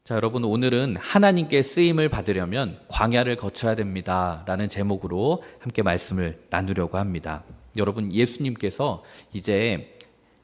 자, 여러분, 오늘은 하나님께 쓰임을 받으려면 광야를 거쳐야 됩니다 라는 제목으로 함께 말씀을 나누려고 합니다. 여러분, 예수님께서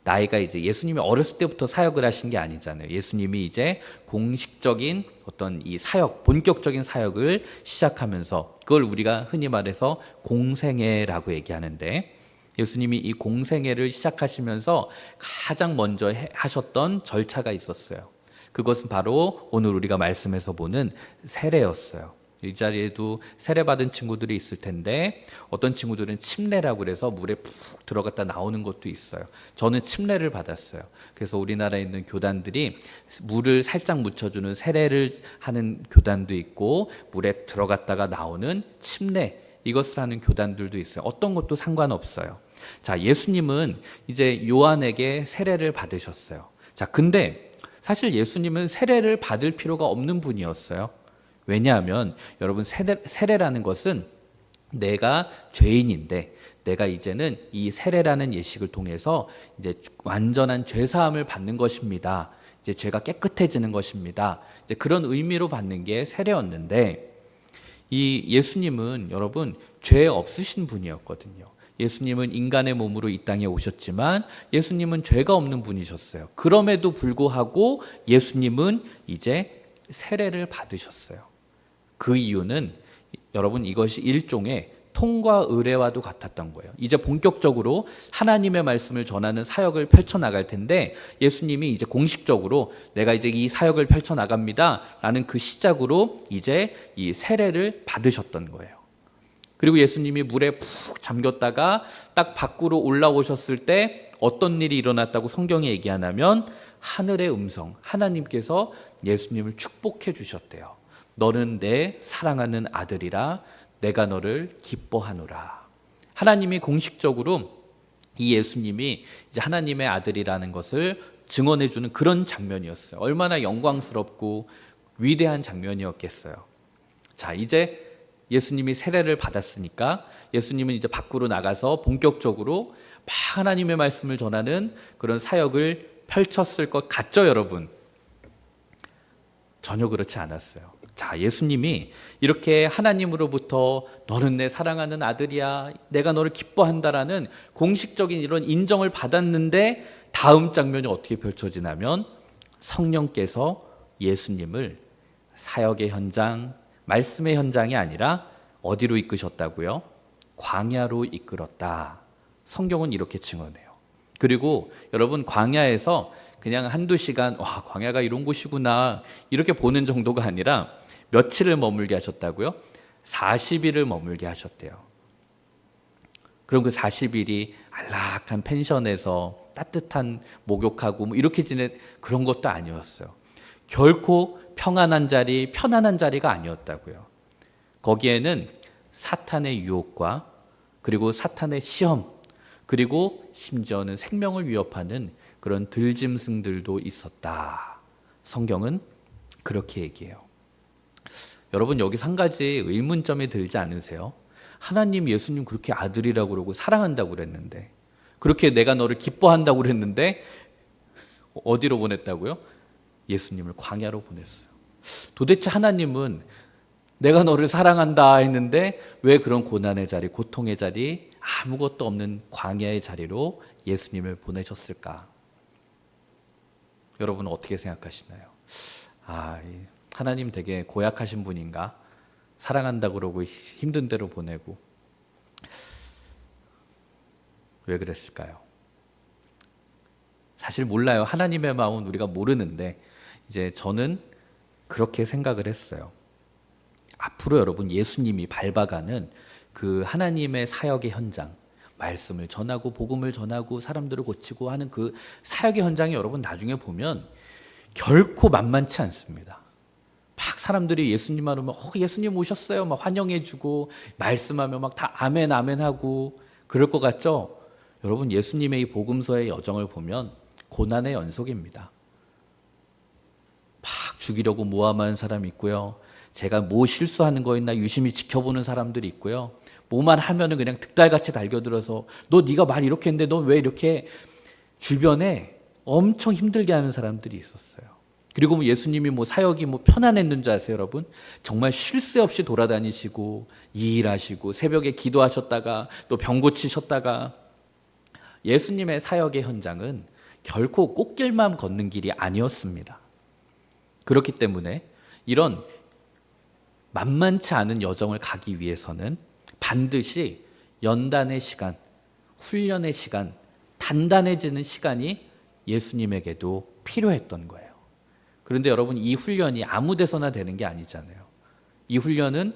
나이가 예수님이 어렸을 때부터 사역을 하신 게 아니잖아요. 예수님이 이제 공식적인 어떤 이 사역, 본격적인 사역을 시작하면서 그걸 우리가 흔히 말해서 공생애라고 얘기하는데, 예수님이 이 공생애를 시작하시면서 가장 먼저 하셨던 절차가 있었어요. 그것은 바로 오늘 우리가 말씀에서 보는 세례였어요. 이 자리에도 세례 받은 친구들이 있을 텐데, 어떤 친구들은 침례라고 그래서 물에 푹 들어갔다 나오는 것도 있어요. 저는 침례를 받았어요. 그래서 우리나라에 있는 교단들이 물을 살짝 묻혀주는 세례를 하는 교단도 있고, 물에 들어갔다가 나오는 침례, 이것을 하는 교단들도 있어요. 어떤 것도 상관없어요. 자, 예수님은 이제 요한에게 세례를 받으셨어요. 자, 근데 사실 예수님은 세례를 받을 필요가 없는 분이었어요. 왜냐하면 여러분, 세례라는 것은 내가 죄인인데 내가 이제는 이 세례라는 예식을 통해서 이제 완전한 죄 사함을 받는 것입니다. 이제 죄가 깨끗해지는 것입니다. 이제 그런 의미로 받는 게 세례였는데, 이 예수님은 여러분 죄 없으신 분이었거든요. 예수님은 인간의 몸으로 이 땅에 오셨지만 예수님은 죄가 없는 분이셨어요. 그럼에도 불구하고 예수님은 이제 세례를 받으셨어요. 그 이유는 여러분, 이것이 일종의 통과 의례와도 같았던 거예요. 이제 본격적으로 하나님의 말씀을 전하는 사역을 펼쳐나갈 텐데, 예수님이 이제 공식적으로 내가 이제 이 사역을 펼쳐나갑니다 라는 그 시작으로 이제 이 세례를 받으셨던 거예요. 그리고 예수님이 물에 푹 잠겼다가 딱 밖으로 올라오셨을 때 어떤 일이 일어났다고 성경에 얘기하냐면, 하늘의 음성, 하나님께서 예수님을 축복해 주셨대요. 너는 내 사랑하는 아들이라, 내가 너를 기뻐하노라. 하나님이 공식적으로 이 예수님이 이제 하나님의 아들이라는 것을 증언해 주는 그런 장면이었어요. 얼마나 영광스럽고 위대한 장면이었겠어요. 자, 이제 예수님이 세례를 받았으니까 예수님은 이제 밖으로 나가서 본격적으로 막 하나님의 말씀을 전하는 그런 사역을 펼쳤을 것 같죠, 여러분? 전혀 그렇지 않았어요. 자, 예수님이 이렇게 하나님으로부터 너는 내 사랑하는 아들이야, 내가 너를 기뻐한다라는 공식적인 이런 인정을 받았는데, 다음 장면이 어떻게 펼쳐지냐면 성령께서 예수님을 사역의 현장, 말씀의 현장이 아니라 어디로 이끄셨다고요? 광야로 이끌었다. 성경은 이렇게 증언해요. 그리고 여러분, 광야에서 그냥 한두 시간, 와, 광야가 이런 곳이구나 이렇게 보는 정도가 아니라 며칠을 머물게 하셨다고요? 40일을 머물게 하셨대요. 그럼 그 40일이 안락한 펜션에서 따뜻한 목욕하고 뭐 이렇게 지낸 그런 것도 아니었어요. 결코 평안한 자리, 편안한 자리가 아니었다고요. 거기에는 사탄의 유혹과 그리고 사탄의 시험, 그리고 심지어는 생명을 위협하는 그런 들짐승들도 있었다. 성경은 그렇게 얘기해요. 여러분, 여기서 한 가지 의문점이 들지 않으세요? 하나님, 예수님 그렇게 아들이라고 그러고 사랑한다고 그랬는데, 그렇게 내가 너를 기뻐한다고 그랬는데 어디로 보냈다고요? 예수님을 광야로 보냈어요. 도대체 하나님은 내가 너를 사랑한다 했는데 왜 그런 고난의 자리, 고통의 자리, 아무것도 없는 광야의 자리로 예수님을 보내셨을까? 여러분은 어떻게 생각하시나요? 하나님 되게 고약하신 분인가? 사랑한다 그러고 힘든 대로 보내고. 왜 그랬을까요? 사실 몰라요. 하나님의 마음은 우리가 모르는데, 이제 저는 그렇게 생각을 했어요. 앞으로 여러분, 예수님이 밟아가는 그 하나님의 사역의 현장, 말씀을 전하고 복음을 전하고 사람들을 고치고 하는 그 사역의 현장이 여러분 나중에 보면 결코 만만치 않습니다. 막 사람들이 예수님만 오면 예수님 오셨어요 막 환영해주고 말씀하면 막 다 아멘 아멘 하고 그럴 것 같죠? 여러분, 예수님의 이 복음서의 여정을 보면 고난의 연속입니다. 막 죽이려고 모함하는 사람이 있고요. 제가 뭐 실수하는 거 있나 유심히 지켜보는 사람들이 있고요. 뭐만 하면은 그냥 득달같이 달겨들어서 네가 말 이렇게 했는데 너 왜 이렇게, 주변에 엄청 힘들게 하는 사람들이 있었어요. 그리고 뭐 예수님이 뭐 사역이 뭐 편안했는 줄 아세요, 여러분? 정말 쉴 새 없이 돌아다니시고 일하시고 새벽에 기도하셨다가 또 병 고치셨다가. 예수님의 사역의 현장은 결코 꽃길만 걷는 길이 아니었습니다. 그렇기 때문에 이런 만만치 않은 여정을 가기 위해서는 반드시 연단의 시간, 훈련의 시간, 단단해지는 시간이 예수님에게도 필요했던 거예요. 그런데 여러분, 이 훈련이 아무 데서나 되는 게 아니잖아요. 이 훈련은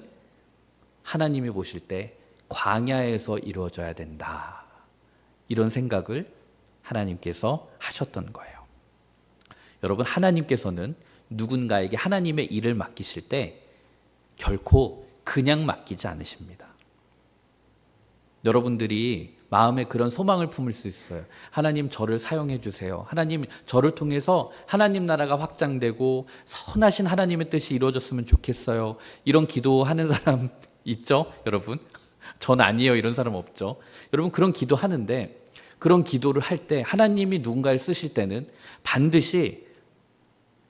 하나님이 보실 때 광야에서 이루어져야 된다, 이런 생각을 하나님께서 하셨던 거예요. 여러분, 하나님께서는 누군가에게 하나님의 일을 맡기실 때 결코 그냥 맡기지 않으십니다. 여러분들이 마음에 그런 소망을 품을 수 있어요. 하나님, 저를 사용해 주세요. 하나님, 저를 통해서 하나님 나라가 확장되고 선하신 하나님의 뜻이 이루어졌으면 좋겠어요. 이런 기도하는 사람 있죠, 여러분? 전 아니에요. 이런 사람 없죠. 여러분, 그런 기도하는데, 그런 기도를 할 때 하나님이 누군가를 쓰실 때는 반드시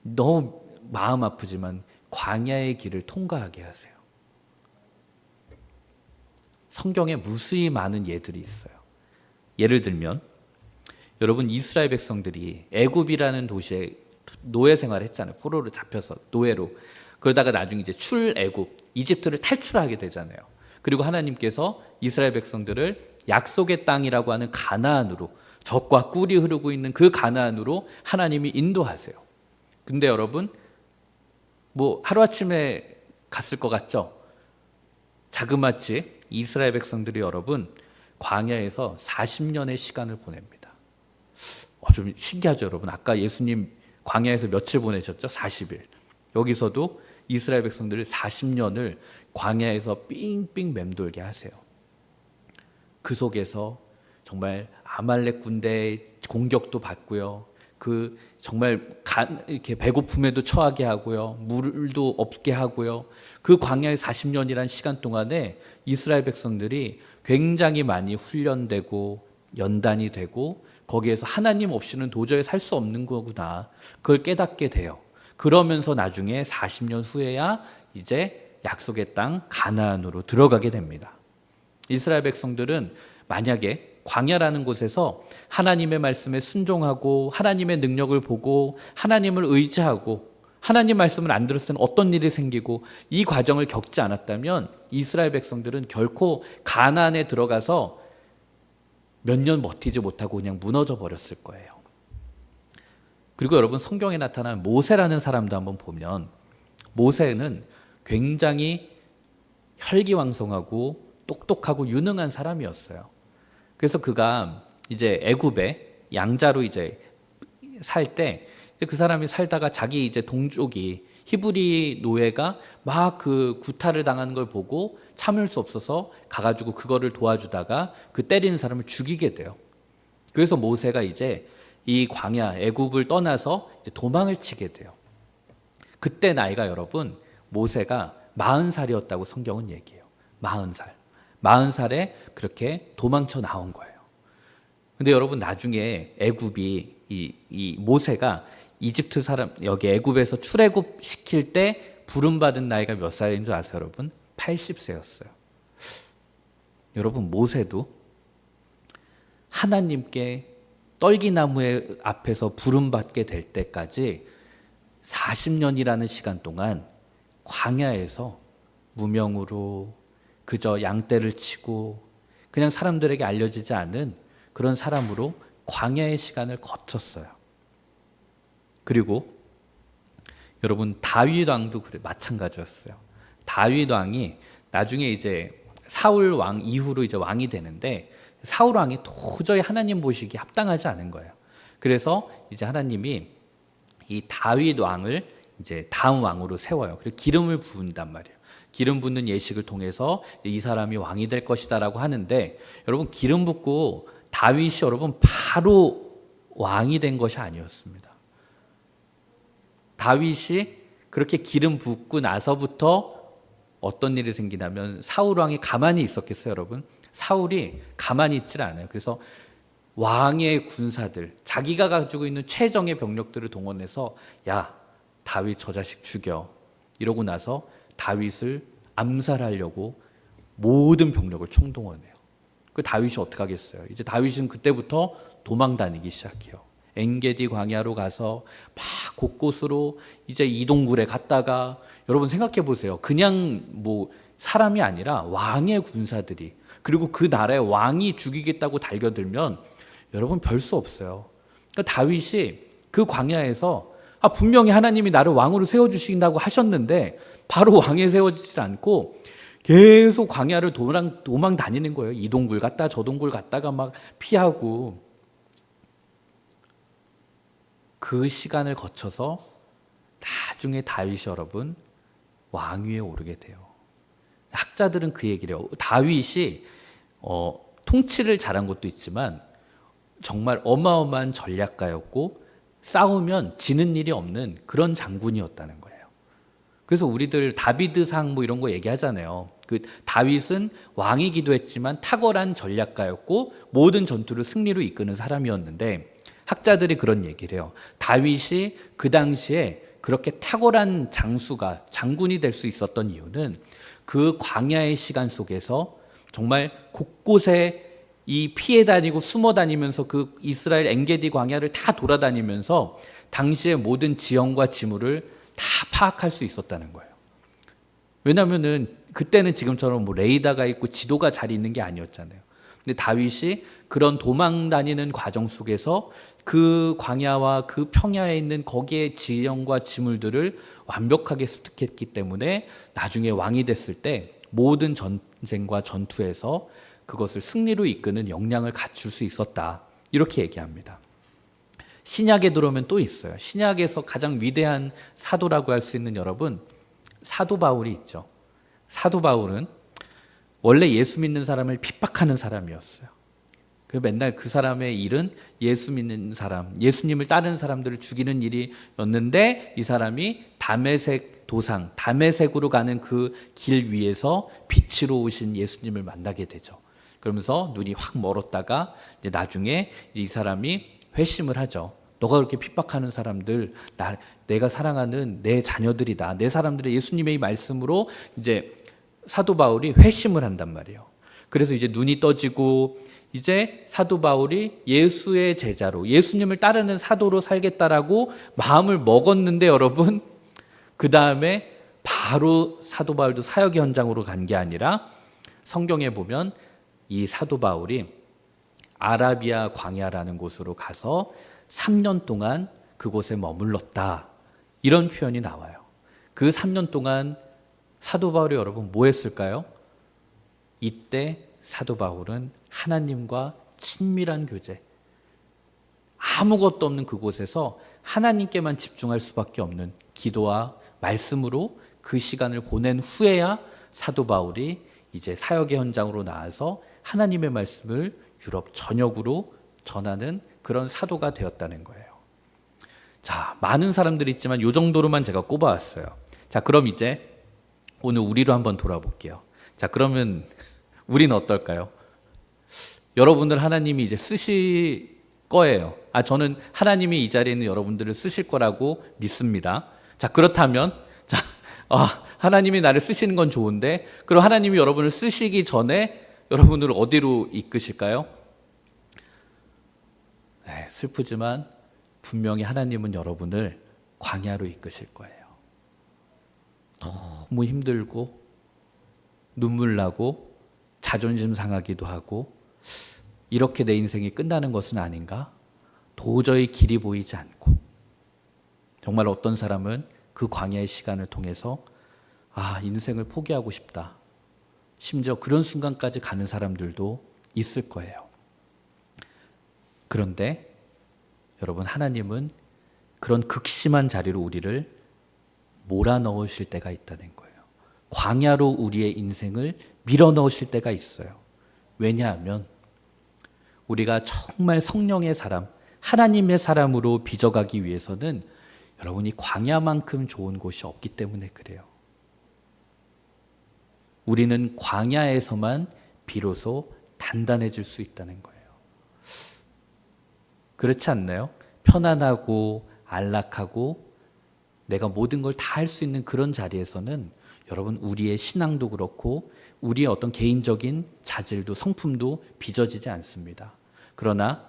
너무 마음 아프지만 광야의 길을 통과하게 하세요. 성경에 무수히 많은 예들이 있어요. 예를 들면 여러분, 이스라엘 백성들이 애굽이라는 도시에 노예 생활을 했잖아요. 포로로 잡혀서 노예로. 그러다가 나중에 이제 출애굽, 이집트를 탈출하게 되잖아요. 그리고 하나님께서 이스라엘 백성들을 약속의 땅이라고 하는 가나안으로, 젖과 꿀이 흐르고 있는 그 가나안으로 하나님이 인도하세요. 근데 여러분, 뭐 하루아침에 갔을 것 같죠? 자그마치 이스라엘 백성들이 여러분 광야에서 40년의 시간을 보냅니다. 좀 신기하죠, 여러분? 아까 예수님 광야에서 며칠 보내셨죠? 40일. 여기서도 이스라엘 백성들을 40년을 광야에서 삥삥 맴돌게 하세요. 그 속에서 정말 아말렉 군대의 공격도 받고요. 그 정말 이렇게 배고픔에도 처하게 하고요. 물도 없게 하고요. 그 광야의 40년이란 시간 동안에 이스라엘 백성들이 굉장히 많이 훈련되고 연단이 되고, 거기에서 하나님 없이는 도저히 살 수 없는 거구나, 그걸 깨닫게 돼요. 그러면서 나중에 40년 후에야 이제 약속의 땅 가나안으로 들어가게 됩니다. 이스라엘 백성들은 만약에 광야라는 곳에서 하나님의 말씀에 순종하고 하나님의 능력을 보고 하나님을 의지하고 하나님 말씀을 안 들었을 때는 어떤 일이 생기고 이 과정을 겪지 않았다면 이스라엘 백성들은 결코 가나안에 들어가서 몇 년 버티지 못하고 그냥 무너져 버렸을 거예요. 그리고 여러분, 성경에 나타난 모세라는 사람도 한번 보면 모세는 굉장히 혈기왕성하고 똑똑하고 유능한 사람이었어요. 그래서 그가 이제 애굽에 양자로 이제 살 때 그 사람이 살다가 자기 이제 동족이 히브리 노예가 막 그 구타를 당하는 걸 보고 참을 수 없어서 가가지고 그거를 도와주다가 그 때리는 사람을 죽이게 돼요. 그래서 모세가 이제 이 광야 애굽을 떠나서 이제 도망을 치게 돼요. 그때 나이가 여러분 모세가 40살이었다고 성경은 얘기해요. 40살. 40살에 그렇게 도망쳐 나온 거예요. 근데 여러분, 나중에 애굽이 이 모세가 이집트 사람, 여기 애굽에서 출애굽 시킬 때 부름받은 나이가 몇 살인 줄 아세요, 여러분? 80세였어요. 여러분, 모세도 하나님께 떨기나무의 앞에서 부름받게 될 때까지 40년이라는 시간 동안 광야에서 무명으로 그저 양떼를 치고 그냥 사람들에게 알려지지 않은 그런 사람으로 광야의 시간을 거쳤어요. 그리고 여러분, 다윗 왕도 마찬가지였어요. 다윗 왕이 나중에 이제 사울 왕 이후로 이제 왕이 되는데 사울 왕이 도저히 하나님 보시기에 합당하지 않은 거예요. 그래서 이제 하나님이 이 다윗 왕을 이제 다음 왕으로 세워요. 그리고 기름을 부은단 말이에요. 기름 붓는 예식을 통해서 이 사람이 왕이 될 것이다라고 하는데, 여러분, 기름 붓고 다윗이 여러분 바로 왕이 된 것이 아니었습니다. 다윗이 그렇게 기름 붓고 나서부터 어떤 일이 생기냐면 사울 왕이 가만히 있었겠어요, 여러분? 사울이 가만히 있질 않아요. 그래서 왕의 군사들, 자기가 가지고 있는 최정의 병력들을 동원해서 야, 다윗 저 자식 죽여. 이러고 나서 다윗을 암살하려고 모든 병력을 총동원해요. 그 다윗이 어떻게 하겠어요? 이제 다윗은 그때부터 도망 다니기 시작해요. 엔게디 광야로 가서 막 곳곳으로 이제 이동굴에 갔다가, 여러분 생각해 보세요. 그냥 뭐 사람이 아니라 왕의 군사들이, 그리고 그 나라의 왕이 죽이겠다고 달겨들면 여러분 별 수 없어요. 그러니까 다윗이 그 광야에서 분명히 하나님이 나를 왕으로 세워주신다고 하셨는데 바로 왕에 세워지질 않고 계속 광야를 도망 다니는 거예요. 이 동굴 갔다 저 동굴 갔다가 막 피하고. 그 시간을 거쳐서 나중에 다윗이 여러분 왕위에 오르게 돼요. 학자들은 그 얘기를 해요. 다윗이 통치를 잘한 것도 있지만 정말 어마어마한 전략가였고 싸우면 지는 일이 없는 그런 장군이었다는 거예요. 그래서 우리들 다비드상 뭐 이런 거 얘기하잖아요. 그 다윗은 왕이기도 했지만 탁월한 전략가였고 모든 전투를 승리로 이끄는 사람이었는데, 학자들이 그런 얘기를 해요. 다윗이 그 당시에 그렇게 탁월한 장수가 장군이 될 수 있었던 이유는 그 광야의 시간 속에서 정말 곳곳에 이 피해 다니고 숨어 다니면서 그 이스라엘 엔게디 광야를 다 돌아다니면서 당시의 모든 지형과 지물을 다 파악할 수 있었다는 거예요. 왜냐하면은 그때는 지금처럼 뭐 레이더가 있고 지도가 잘 있는 게 아니었잖아요. 근데 다윗이 그런 도망 다니는 과정 속에서 그 광야와 그 평야에 있는 거기에 지형과 지물들을 완벽하게 습득했기 때문에 나중에 왕이 됐을 때 모든 전쟁과 전투에서 그것을 승리로 이끄는 역량을 갖출 수 있었다. 이렇게 얘기합니다. 신약에 들어오면 또 있어요. 신약에서 가장 위대한 사도라고 할 수 있는 여러분, 사도 바울이 있죠. 사도 바울은 원래 예수 믿는 사람을 핍박하는 사람이었어요. 맨날 그 사람의 일은 예수 믿는 사람, 예수님을 따르는 사람들을 죽이는 일이었는데, 이 사람이 다메섹 도상, 다메섹으로 가는 그 길 위에서 빛으로 오신 예수님을 만나게 되죠. 그러면서 눈이 확 멀었다가 이제 나중에 이 사람이 회심을 하죠. 너가 그렇게 핍박하는 사람들, 내가 사랑하는 내 자녀들이다. 내 사람들의 예수님의 말씀으로 이제 사도 바울이 회심을 한단 말이에요. 그래서 이제 눈이 떠지고 이제 사도 바울이 예수의 제자로, 예수님을 따르는 사도로 살겠다라고 마음을 먹었는데, 여러분 그 다음에 바로 사도 바울도 사역의 현장으로 간 게 아니라 성경에 보면 이 사도 바울이 아라비아 광야라는 곳으로 가서 3년 동안 그곳에 머물렀다. 이런 표현이 나와요. 그 3년 동안 사도 바울이 여러분 뭐 했을까요? 이때 사도 바울은 하나님과 친밀한 교제, 아무것도 없는 그곳에서 하나님께만 집중할 수밖에 없는 기도와 말씀으로 그 시간을 보낸 후에야 사도 바울이 이제 사역의 현장으로 나와서 하나님의 말씀을 유럽 전역으로 전하는 그런 사도가 되었다는 거예요. 자, 많은 사람들이 있지만 이 정도로만 제가 꼽아왔어요. 자, 그럼 이제 오늘 우리로 한번 돌아볼게요. 자, 그러면 우리는 어떨까요? 여러분들 하나님이 이제 쓰실 거예요. 저는 하나님이 이 자리에 있는 여러분들을 쓰실 거라고 믿습니다. 자, 그렇다면 하나님이 나를 쓰시는 건 좋은데, 그럼 하나님이 여러분을 쓰시기 전에 여러분을 어디로 이끄실까요? 네, 슬프지만 분명히 하나님은 여러분을 광야로 이끄실 거예요. 너무 힘들고 눈물 나고 자존심 상하기도 하고, 이렇게 내 인생이 끝나는 것은 아닌가? 도저히 길이 보이지 않고, 정말 어떤 사람은 그 광야의 시간을 통해서 인생을 포기하고 싶다. 심지어 그런 순간까지 가는 사람들도 있을 거예요. 그런데 여러분, 하나님은 그런 극심한 자리로 우리를 몰아넣으실 때가 있다는 거예요. 광야로 우리의 인생을 밀어넣으실 때가 있어요. 왜냐하면 우리가 정말 성령의 사람, 하나님의 사람으로 빚어가기 위해서는 여러분이 광야만큼 좋은 곳이 없기 때문에 그래요. 우리는 광야에서만 비로소 단단해질 수 있다는 거예요. 그렇지 않나요? 편안하고 안락하고 내가 모든 걸 다 할 수 있는 그런 자리에서는 여러분 우리의 신앙도 그렇고 우리의 어떤 개인적인 자질도 성품도 빚어지지 않습니다. 그러나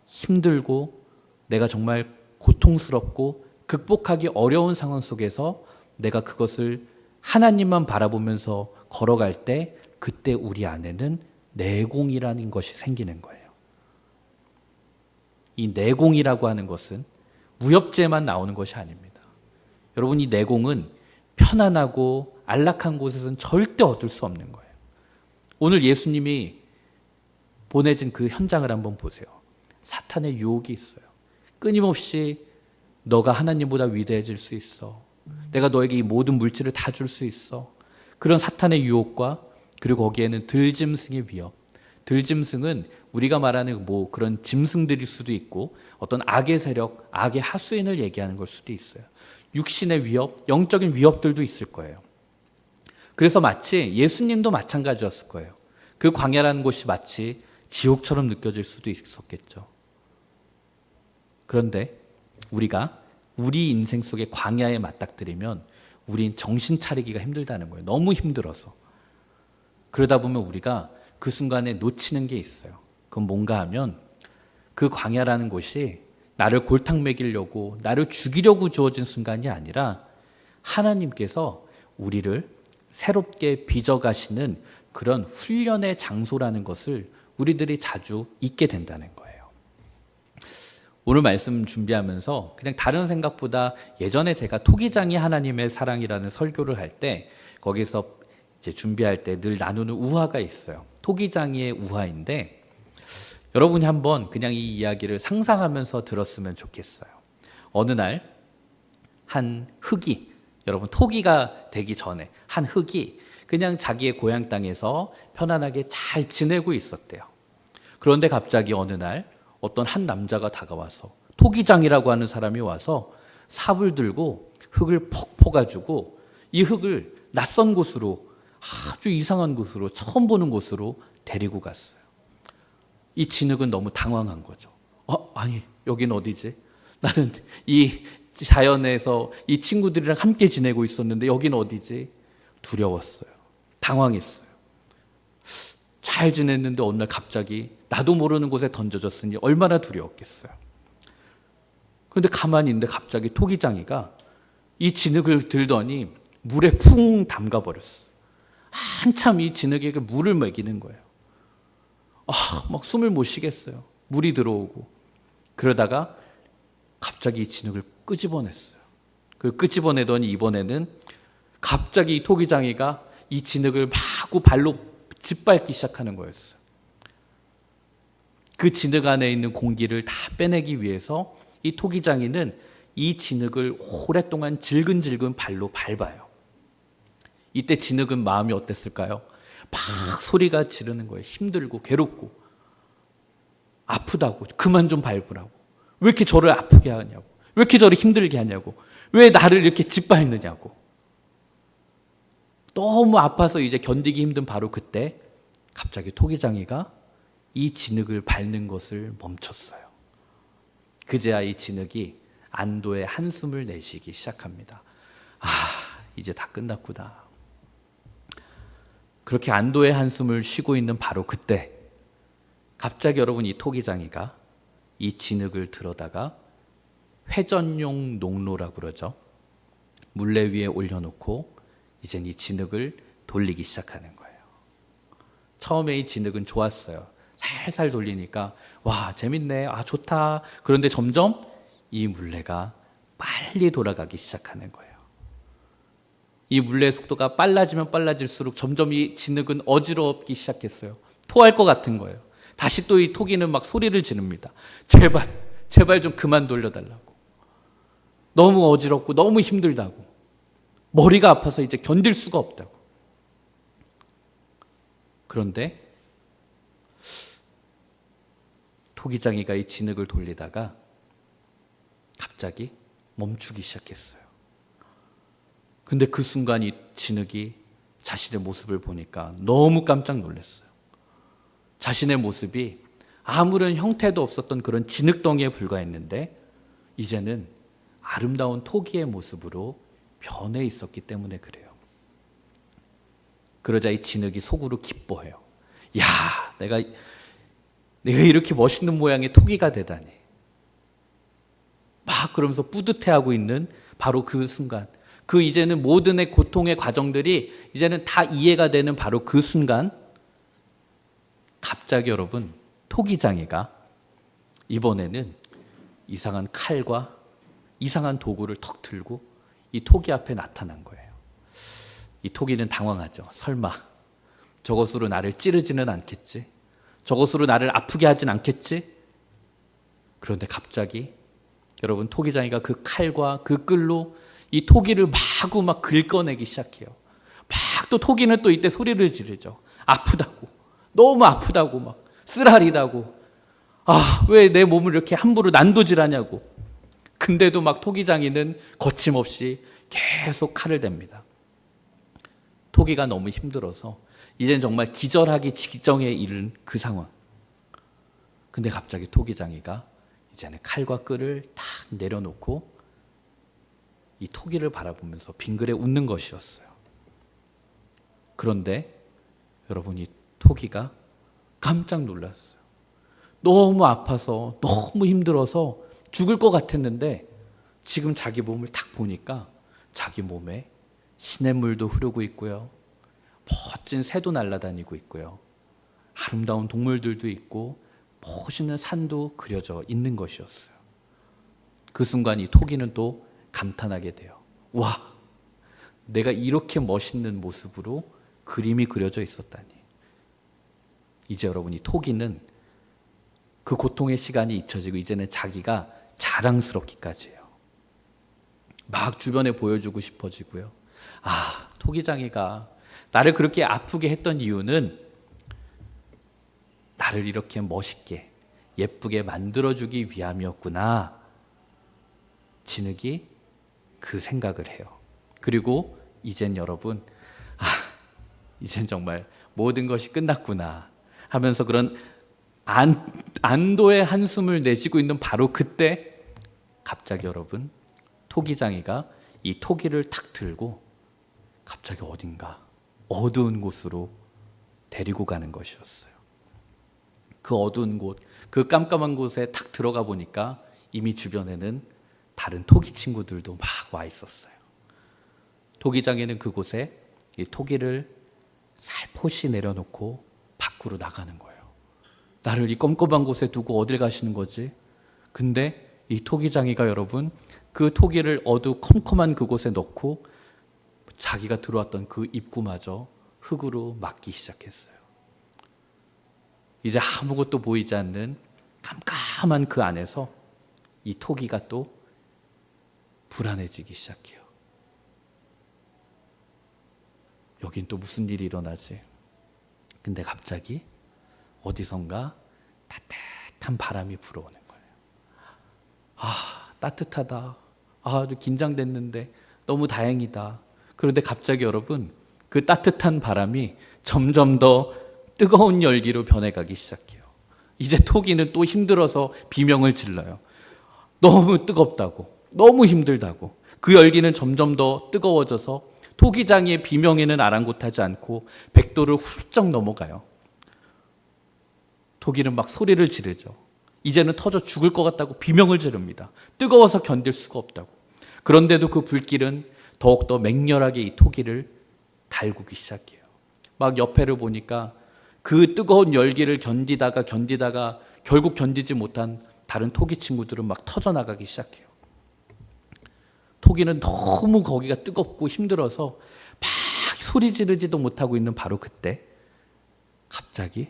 힘들고 내가 정말 고통스럽고 극복하기 어려운 상황 속에서 내가 그것을 하나님만 바라보면서 걸어갈 때 그때 우리 안에는 내공이라는 것이 생기는 거예요. 이 내공이라고 하는 것은 무협지에만 나오는 것이 아닙니다. 여러분 이 내공은 편안하고 안락한 곳에서는 절대 얻을 수 없는 거예요. 오늘 예수님이 보내진 그 현장을 한번 보세요. 사탄의 유혹이 있어요. 끊임없이 너가 하나님보다 위대해질 수 있어. 내가 너에게 이 모든 물질을 다 줄 수 있어. 그런 사탄의 유혹과 그리고 거기에는 들짐승의 위협. 들짐승은 우리가 말하는 뭐 그런 짐승들일 수도 있고 어떤 악의 세력, 악의 하수인을 얘기하는 걸 수도 있어요. 육신의 위협, 영적인 위협들도 있을 거예요. 그래서 마치 예수님도 마찬가지였을 거예요. 그 광야라는 곳이 마치 지옥처럼 느껴질 수도 있었겠죠. 그런데 우리가 우리 인생 속에 광야에 맞닥뜨리면 우린 정신 차리기가 힘들다는 거예요. 너무 힘들어서. 그러다 보면 우리가 그 순간에 놓치는 게 있어요. 그건 뭔가 하면 그 광야라는 곳이 나를 골탕 먹이려고 나를 죽이려고 주어진 순간이 아니라 하나님께서 우리를 새롭게 빚어가시는 그런 훈련의 장소라는 것을 우리들이 자주 잊게 된다는 거예요. 오늘 말씀 준비하면서 그냥 다른 생각보다 예전에 제가 토기장이 하나님의 사랑이라는 설교를 할 때 거기서 이제 준비할 때 늘 나누는 우화가 있어요. 토기장이의 우화인데 여러분이 한번 그냥 이 이야기를 상상하면서 들었으면 좋겠어요. 어느 날 한 흑이, 여러분 토기가 되기 전에 한 흑이 그냥 자기의 고향 땅에서 편안하게 잘 지내고 있었대요. 그런데 갑자기 어느 날 어떤 한 남자가 다가와서 토기장이라고 하는 사람이 와서 삽을 들고 흙을 퍽 퍼가지고 이 흙을 낯선 곳으로 아주 이상한 곳으로 처음 보는 곳으로 데리고 갔어요. 이 진흙은 너무 당황한 거죠. 아니 여긴 어디지? 나는 이 자연에서 이 친구들이랑 함께 지내고 있었는데 여긴 어디지? 두려웠어요. 당황했어요. 잘 지냈는데 어느 날 갑자기 나도 모르는 곳에 던져졌으니 얼마나 두려웠겠어요. 그런데 가만히 있는데 갑자기 토기장이가 이 진흙을 들더니 물에 푹 담가버렸어요. 한참 이 진흙에게 물을 먹이는 거예요. 막 숨을 못 쉬겠어요. 물이 들어오고. 그러다가 갑자기 이 진흙을 끄집어냈어요. 그 끄집어내더니 이번에는 갑자기 이 토기장이가 이 진흙을 마구 발로 짓밟기 시작하는 거였어요. 그 진흙 안에 있는 공기를 다 빼내기 위해서 이 토기장이는 이 진흙을 오랫동안 질근질근 발로 밟아요. 이때 진흙은 마음이 어땠을까요? 막 소리가 지르는 거예요. 힘들고 괴롭고 아프다고 그만 좀 밟으라고. 왜 이렇게 저를 아프게 하냐고. 왜 이렇게 저를 힘들게 하냐고. 왜 나를 이렇게 짓밟느냐고. 너무 아파서 이제 견디기 힘든 바로 그때 갑자기 토기장이가 이 진흙을 밟는 것을 멈췄어요. 그제야 이 진흙이 안도의 한숨을 내쉬기 시작합니다. 이제 다 끝났구나. 그렇게 안도의 한숨을 쉬고 있는 바로 그때 갑자기 여러분 이 토기장이가 이 진흙을 들어다가 회전용 농로라고 그러죠. 물레 위에 올려놓고 이젠 이 진흙을 돌리기 시작하는 거예요. 처음에 이 진흙은 좋았어요. 살살 돌리니까 와 재밌네, 좋다. 그런데 점점 이 물레가 빨리 돌아가기 시작하는 거예요. 이 물레의 속도가 빨라지면 빨라질수록 점점 이 진흙은 어지럽기 시작했어요. 토할 것 같은 거예요. 다시 또 이 토기는 막 소리를 지릅니다. 제발 좀 그만 돌려달라고. 너무 어지럽고 너무 힘들다고. 머리가 아파서 이제 견딜 수가 없다고. 그런데 토기장이가 이 진흙을 돌리다가 갑자기 멈추기 시작했어요. 근데 그 순간 이 진흙이 자신의 모습을 보니까 너무 깜짝 놀랐어요. 자신의 모습이 아무런 형태도 없었던 그런 진흙덩이에 불과했는데 이제는 아름다운 토기의 모습으로 변해 있었기 때문에 그래요. 그러자 이 진흙이 속으로 기뻐해요. 야, 내가 이렇게 멋있는 모양의 토기가 되다니. 막 그러면서 뿌듯해하고 있는 바로 그 순간, 그 이제는 모든의 고통의 과정들이 이제는 다 이해가 되는 바로 그 순간, 갑자기 여러분, 토기장이가 이번에는 이상한 칼과 이상한 도구를 턱 들고 이 토기 앞에 나타난 거예요. 이 토기는 당황하죠. 설마 저것으로 나를 찌르지는 않겠지? 저것으로 나를 아프게 하진 않겠지? 그런데 갑자기 여러분, 토기장이가 그 칼과 그 끌로 이 토기를 마구 막 긁어내기 시작해요. 막 또 토기는 또 이때 소리를 지르죠. 아프다고, 너무 아프다고, 막 쓰라리다고, 아, 왜 내 몸을 이렇게 함부로 난도질하냐고. 근데도 막 토기장이는 거침없이 계속 칼을 댑니다. 토기가 너무 힘들어서 이젠 정말 기절하기 직전에 이른 그 상황. 근데 갑자기 토기장이가 이제는 칼과 끌을 탁 내려놓고 이 토기를 바라보면서 빙그레 웃는 것이었어요. 그런데 여러분, 이 토기가 깜짝 놀랐어요. 너무 아파서 너무 힘들어서 죽을 것 같았는데 지금 자기 몸을 딱 보니까 자기 몸에 시냇물도 흐르고 있고요, 멋진 새도 날아다니고 있고요, 아름다운 동물들도 있고 멋있는 산도 그려져 있는 것이었어요. 그 순간 이 토기는 또 감탄하게 돼요. 와, 내가 이렇게 멋있는 모습으로 그림이 그려져 있었다니. 이제 여러분, 이 토기는 그 고통의 시간이 잊혀지고 이제는 자기가 자랑스럽기까지 해요. 막 주변에 보여주고 싶어지고요. 아, 토기장이가 나를 그렇게 아프게 했던 이유는 나를 이렇게 멋있게 예쁘게 만들어주기 위함이었구나. 진흙이 그 생각을 해요. 그리고 이젠 여러분, 이젠 정말 모든 것이 끝났구나 하면서 그런 안도의 한숨을 내쉬고 있는 바로 그때 갑자기 여러분, 토기장이가 이 토기를 탁 들고 갑자기 어딘가 어두운 곳으로 데리고 가는 것이었어요. 그 어두운 곳, 그 깜깜한 곳에 탁 들어가 보니까 이미 주변에는 다른 토기 친구들도 막 와 있었어요. 토기장이는 그곳에 이 토기를 살포시 내려놓고 밖으로 나가는 거예요. 나를 이 껌껌한 곳에 두고 어딜 가시는 거지? 근데 이 토기장이가 여러분, 그 토기를 어두컴컴한 그곳에 넣고 자기가 들어왔던 그 입구마저 흙으로 막기 시작했어요. 이제 아무것도 보이지 않는 깜깜한 그 안에서 이 토기가 또 불안해지기 시작해요. 여긴 또 무슨 일이 일어나지? 근데 갑자기 어디선가 따뜻한 바람이 불어오는 거예요. 아, 따뜻하다. 아, 아주 긴장됐는데 너무 다행이다. 그런데 갑자기 여러분, 그 따뜻한 바람이 점점 더 뜨거운 열기로 변해가기 시작해요. 이제 토기는 또 힘들어서 비명을 질러요. 너무 뜨겁다고, 너무 힘들다고. 그 열기는 점점 더 뜨거워져서 토기장이의 비명에는 아랑곳하지 않고 100도를 훌쩍 넘어가요. 토기는 막 소리를 지르죠. 이제는 터져 죽을 것 같다고 비명을 지릅니다. 뜨거워서 견딜 수가 없다고. 그런데도 그 불길은 더욱더 맹렬하게 이 토기를 달구기 시작해요. 막 옆에를 보니까 그 뜨거운 열기를 견디다가 결국 견디지 못한 다른 토기 친구들은 막 터져나가기 시작해요. 토기는 너무 거기가 뜨겁고 힘들어서 막 소리 지르지도 못하고 있는 바로 그때 갑자기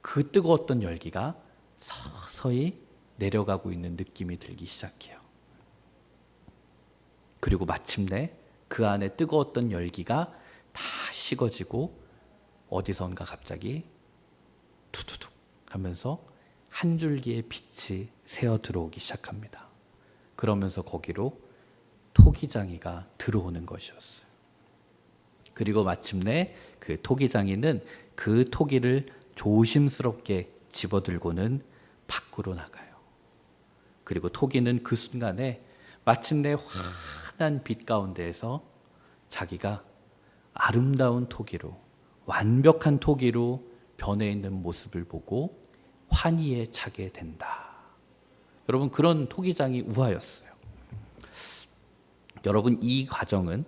그 뜨거웠던 열기가 서서히 내려가고 있는 느낌이 들기 시작해요. 그리고 마침내 그 안에 뜨거웠던 열기가 다 식어지고 어디선가 갑자기 투두둑 하면서 한 줄기의 빛이 새어 들어오기 시작합니다. 그러면서 거기로 토기장이가 들어오는 것이었어요. 그리고 마침내 그 토기장이는 그 토기를 조심스럽게 집어들고는 밖으로 나가요. 그리고 토기는 그 순간에 마침내 환한 빛 가운데에서 자기가 아름다운 토기로, 완벽한 토기로 변해 있는 모습을 보고 환희에 차게 된다. 여러분, 그런 토기장이 우화였어요. 여러분, 이 과정은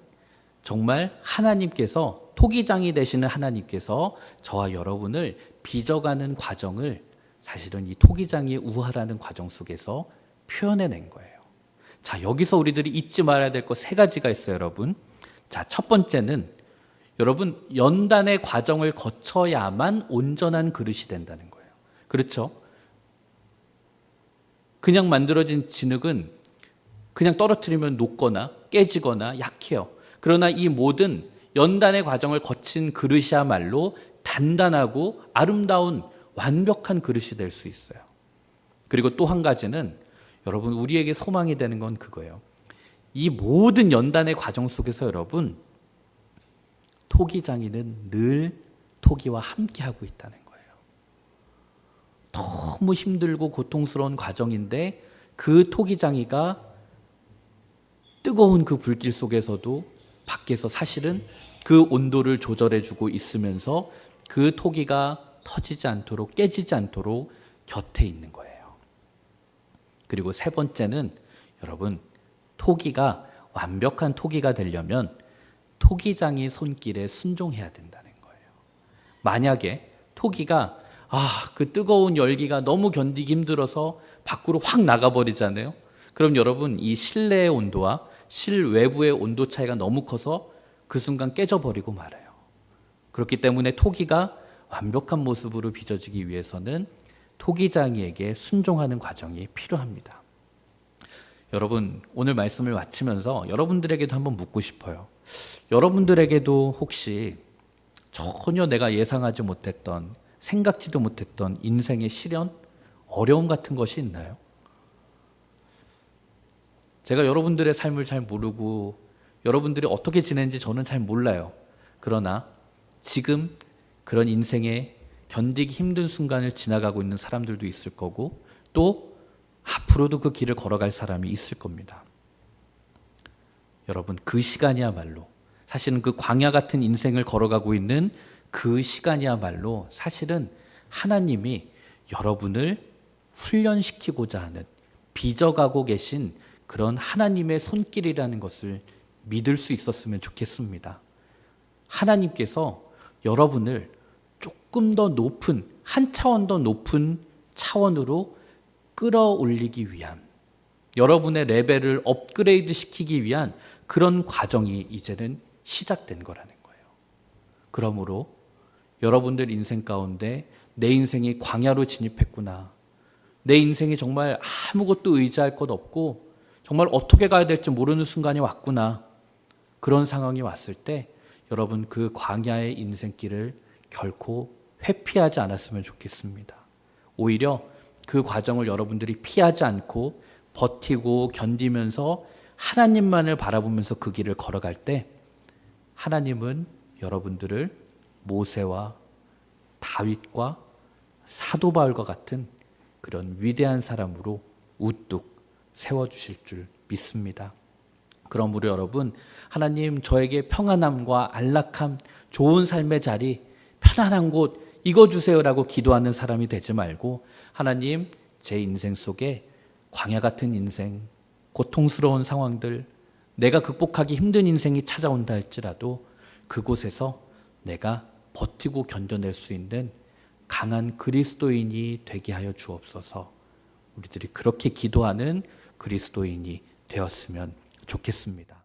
정말 하나님께서, 토기장이 되시는 하나님께서 저와 여러분을 빚어가는 과정을 사실은 이 토기장의 우화라는 과정 속에서 표현해낸 거예요. 자, 여기서 우리들이 잊지 말아야 될 것 세 가지가 있어요, 여러분. 자, 첫 번째는 여러분, 연단의 과정을 거쳐야만 온전한 그릇이 된다는 거예요. 그렇죠? 그냥 만들어진 진흙은 그냥 떨어뜨리면 녹거나 깨지거나 약해요. 그러나 이 모든 연단의 과정을 거친 그릇이야말로 단단하고 아름다운 완벽한 그릇이 될 수 있어요. 그리고 또 한 가지는 여러분, 우리에게 소망이 되는 건 그거예요. 이 모든 연단의 과정 속에서 여러분, 토기장이는 늘 토기와 함께하고 있다는 거예요. 너무 힘들고 고통스러운 과정인데 그 토기장이가 뜨거운 그 불길 속에서도 밖에서 사실은 그 온도를 조절해주고 있으면서 그 토기가 터지지 않도록, 깨지지 않도록 곁에 있는 거예요. 그리고 세 번째는 여러분, 토기가 완벽한 토기가 되려면 토기장이 손길에 순종해야 된다는 거예요. 만약에 토기가 그 뜨거운 열기가 너무 견디기 힘들어서 밖으로 확 나가버리잖아요. 그럼 여러분, 이 실내의 온도와 실외부의 온도 차이가 너무 커서 그 순간 깨져버리고 말아요. 그렇기 때문에 토기가 완벽한 모습으로 빚어지기 위해서는 토기장이에게 순종하는 과정이 필요합니다. 여러분, 오늘 말씀을 마치면서 여러분들에게도 한번 묻고 싶어요. 여러분들에게도 혹시 전혀 내가 예상하지 못했던, 생각지도 못했던 인생의 시련, 어려움 같은 것이 있나요? 제가 여러분들의 삶을 잘 모르고 여러분들이 어떻게 지내는지 저는 잘 몰라요. 그러나 지금 그런 인생에 견디기 힘든 순간을 지나가고 있는 사람들도 있을 거고 또 앞으로도 그 길을 걸어갈 사람이 있을 겁니다. 여러분, 그 시간이야말로, 사실은 그 광야 같은 인생을 걸어가고 있는 그 시간이야말로 사실은 하나님이 여러분을 훈련시키고자 하는, 빚어가고 계신 그런 하나님의 손길이라는 것을 믿을 수 있었으면 좋겠습니다. 하나님께서 여러분을 조금 더 높은, 한 차원 더 높은 차원으로 끌어올리기 위한, 여러분의 레벨을 업그레이드 시키기 위한 그런 과정이 이제는 시작된 거라는 거예요. 그러므로 여러분들 인생 가운데 내 인생이 광야로 진입했구나, 내 인생이 정말 아무것도 의지할 것 없고 정말 어떻게 가야 될지 모르는 순간이 왔구나, 그런 상황이 왔을 때 여러분, 그 광야의 인생길을 결코 회피하지 않았으면 좋겠습니다. 오히려 그 과정을 여러분들이 피하지 않고 버티고 견디면서 하나님만을 바라보면서 그 길을 걸어갈 때 하나님은 여러분들을 모세와 다윗과 사도 바울과 같은 그런 위대한 사람으로 우뚝 세워주실 줄 믿습니다. 그러므로 여러분, 하나님, 저에게 평안함과 안락함, 좋은 삶의 자리, 편안한 곳 이거 주세요라고 기도하는 사람이 되지 말고, 하나님, 제 인생 속에 광야 같은 인생, 고통스러운 상황들, 내가 극복하기 힘든 인생이 찾아온다 할지라도 그곳에서 내가 버티고 견뎌낼 수 있는 강한 그리스도인이 되게 하여 주옵소서. 우리들이 그렇게 기도하는 그리스도인이 되었으면 좋겠습니다.